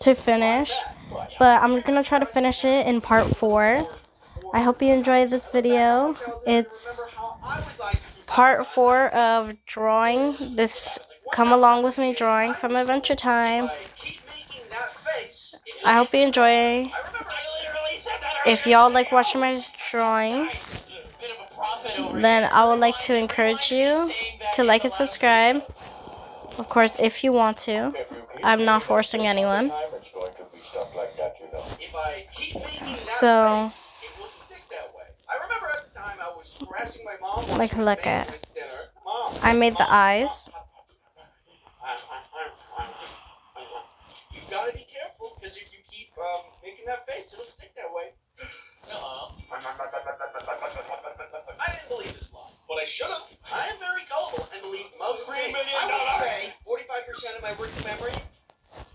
to finish, but I'm gonna try to finish it in part 4. I hope you enjoyed this video. It's part 4 of drawing this Come Along With Me drawing from Adventure Time. I hope you enjoy. If y'all like watching my drawings, then I would like to encourage you to like and subscribe. Of course, if you want to. I'm not forcing anyone. So, like, look at. I made the eyes. You gotta be careful, because if you keep making that face, it'll stick that way. I didn't believe this lie, but I should have. I am very gullible and believe most things. I would say 45% of my working memory.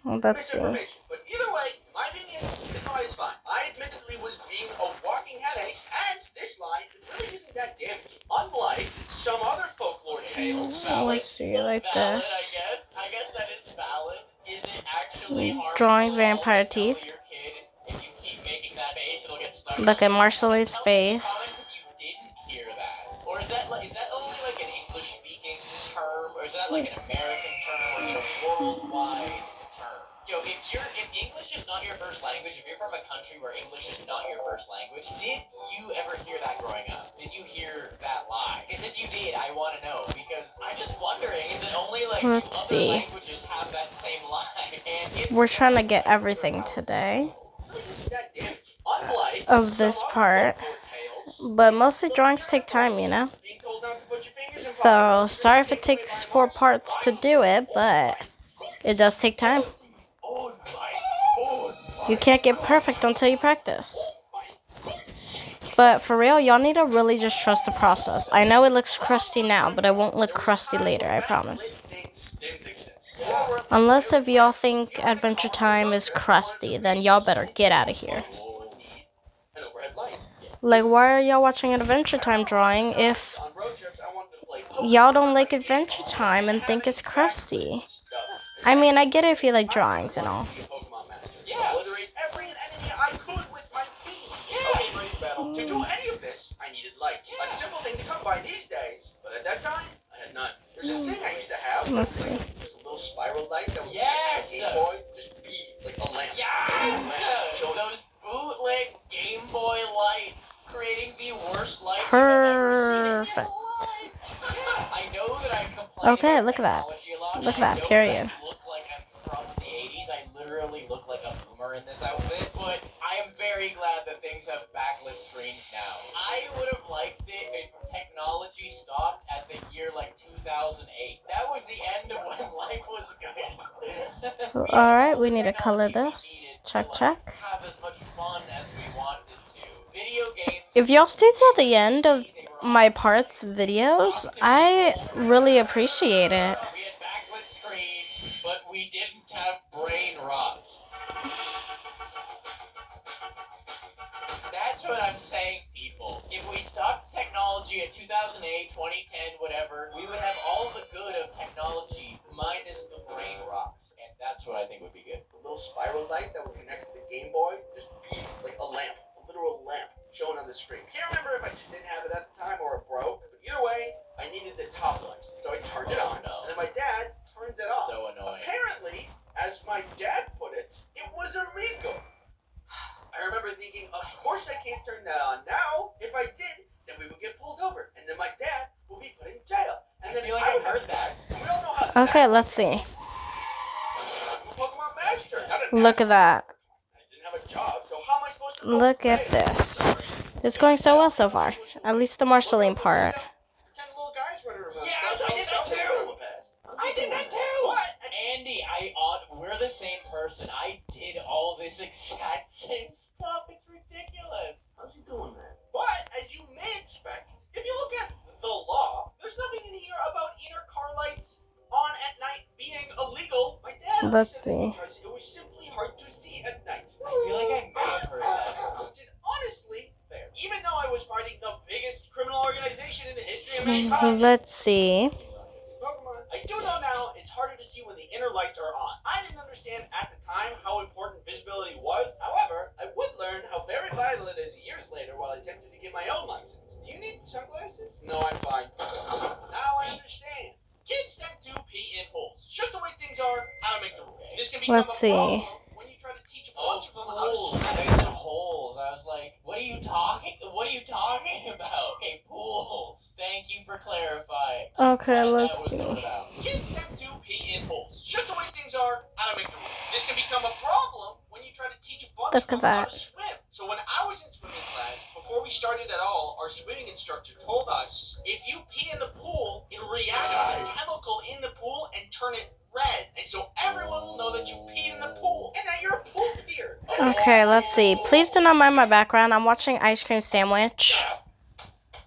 Well, let's see. But either way, in my opinion, this lie is fine. I admittedly was being a walking headache, and this lie really isn't that damaging. Unlike some other folklore tales. Let's see, like this. I guess that is valid. Is it actually Drawing vampire teeth. Look at Marceline's face. Hear that? Or is that only like an English speaking term, or is that like an American term, or is it a worldwide term? Yo, if English is not your first language, if you're from a country where English is not your first language, did you ever hear that growing up? Did you hear that lie? Because if you did, I want to know, because I'm just wondering, is it only like Let's other see. languages have that same lie? And We're trying to get everything today of this part, but mostly drawings take time, you know. So sorry if it takes 4 parts to do it, but it does take time. You can't get perfect until you practice. But for real, y'all need to really just trust the process. I know it looks crusty now, but it won't look crusty later, I promise. Unless if y'all think Adventure Time is crusty, then y'all better get out of here. Like, why are y'all watching an Adventure Time drawing if y'all don't like Adventure Time and think it's crusty? I mean, I get it if you like drawings and all. To do any of this, I needed light. A simple thing to come by these days, but at that time, I had none. There's a thing I used to have. Let's see. There's a little spiral light that was like a Game Boy, just be like a lamp. Yes! Those bootleg Game Boy lights, creating the worst light you've ever seen in your life. I know that I complain Okay, look at that. Look at that, period. I look like I'm from the 80s. I literally look like a boomer in this outfit, but I am very glad that things have backlit screens now. I would have liked it if technology stopped at the year like 2008. That was the end of when life was good. Alright, we need to color this. Check. Have as much fun as we wanted to. Video games. If y'all stay till the end of my parts videos, I really appreciate it. We had backlit screens, but we didn't have brain rot. That's what I'm saying, people. If we stopped technology at 2008, 2010, whatever, we would have all the good of technology minus the brain rot. And that's what I think would be good. A little spiral light that would connect to the Game Boy, just be like a lamp, a literal lamp shown on the screen. Can't remember if I just didn't have it at the time or it broke, but either way, I needed the top light. So I turned it on. And then my dad turns it off. So annoying. Apparently, as my dad put it, it was illegal. I remember thinking, of course I can't turn that on now. If I did, then we would get pulled over, and then my dad would be put in jail. And then I feel like I've heard that. We all know how. Okay, let's see. Pokemon Master. Look at that. I didn't have a job, so how am I supposed to? Look at this. It's going so well so far. At least the Marceline part. Yes, I did that too. I did that too. What? Andy, we're the same person. I did all this exact same stuff. It's ridiculous. How's he doing that? But as you may expect, if you look at the law, there's nothing in here about inner car lights on at night being illegal. My dad. Let's see. Because it was simply hard to see at night. I feel like I may have heard that. Which is honestly fair. Even though I was fighting the biggest criminal organization in the history of mankind. Let's see. Pokemon. I do know now it's harder to see when the inner lights are on. I didn't understand at the time how important Let's see. When you try to teach a bunch of them how to swim. I said holes. I was like, what are you talking about? Okay, pools. Thank you for clarifying. Okay, let's That was see. sorted out. Kids have to pee in holes. It's just the way things are. How to make them work. This can become a problem when you try to teach a bunch Look of at them how that. to swim. So when I was in swimming class, before we started at all, our swimming instructor told us, if you pee in the pool, it'll react with a chemical in the pool and turn it red. And so everyone will know that you peed in the pool and that you're a pool peer. Okay, let's see. Please do not mind my background. I'm watching Ice Cream Sandwich.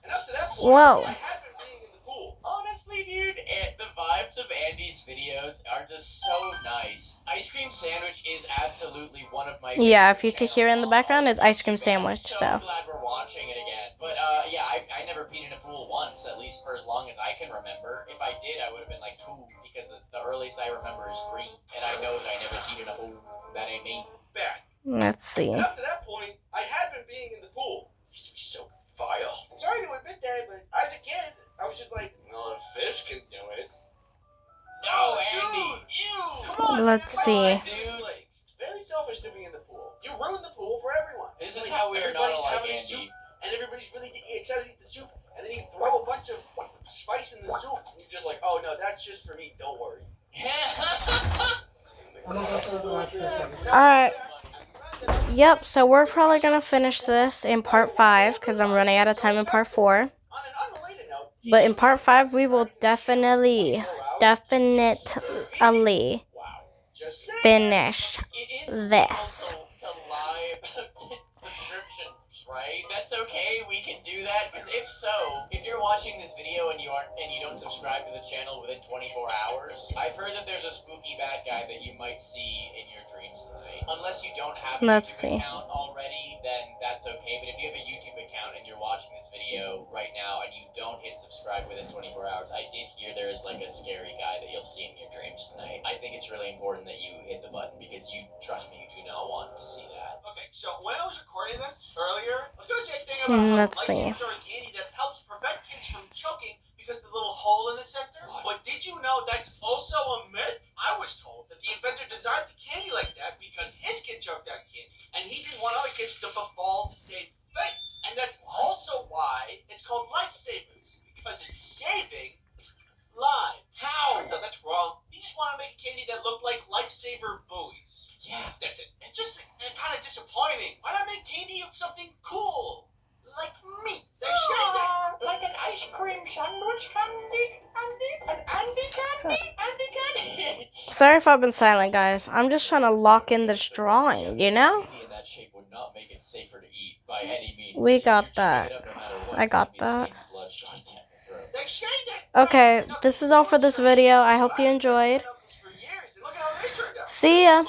And up to that point, Whoa. I had been being in the pool. Honestly, dude, the vibes of Andy's videos are just so nice. Ice Cream Sandwich is absolutely one of my Yeah, favorite if you could channels hear in the on background, it's YouTube. Ice Cream Sandwich, I'm so. glad we're watching it again. But yeah, I never peed in a pool once, at least for as long as I can remember. If I did, I would have been like 2, because the earliest I remember is 3, and I know that I never peed in a pool. That ain't me. Bad. Let's see. And up to that point, I had been being in the pool. It used to be so vile. I'm sorry to admit that, but as a kid, I was just like, well, a fish can do it. No, Andy! Ew! Come on! Let's see. Dude. It's very selfish to be in the pool. You ruin the pool for everyone. This is how we are not alike, Andy. And everybody's really excited to eat the soup, and then you throw a bunch of spice in the soup, and you're just like, oh no, that's just for me, don't worry. Alright. Yep, so we're probably gonna finish this in part 5, because I'm running out of time in part 4. On an unrelated note, But in part 5, we will definitely finish this. to live subscriptions, right? That's okay. We can do that because if so, if you're watching this video and you don't subscribe to the channel within 24 hours, I've heard that there's a spooky bad guy that you might see in your dreams tonight. Unless you don't have a Let's YouTube see. account already, then that's okay. But if you have a YouTube account and you're watching this video right now and you don't hit subscribe within 24 hours, I did hear there is like a scary guy that you'll see in your dreams tonight. I think it's really important that you hit the button because you, trust me, you do not want to see that. Okay, so when I was recording this earlier, I was going to say a thing about Let's see. candy that helps prevent kids from choking because of the little hole in the center. But did you know that's also a myth? I was told that the inventor designed the candy like that because his kid choked on candy, and he didn't want other kids to befall the same fate. And that's also why it's called Lifesavers, because it's saving lives. How? Turns out that's wrong. You just want to make a candy that looked like Lifesaver buoys. Yeah, that's it. It's just kind of disappointing. Why not make candy of something cool? Like me. They say that. Like an ice cream sandwich candy? Andy? Sorry if I've been silent, guys. I'm just trying to lock in this drawing, you know? In that shape would not make it safer to eat by any means. We If got you chew that. it up no matter what, I it's got gonna be the that. same sludge content in your throat. They say that. Okay, this is all for this video. I hope you enjoyed. For years, and look at how they turned out. See ya.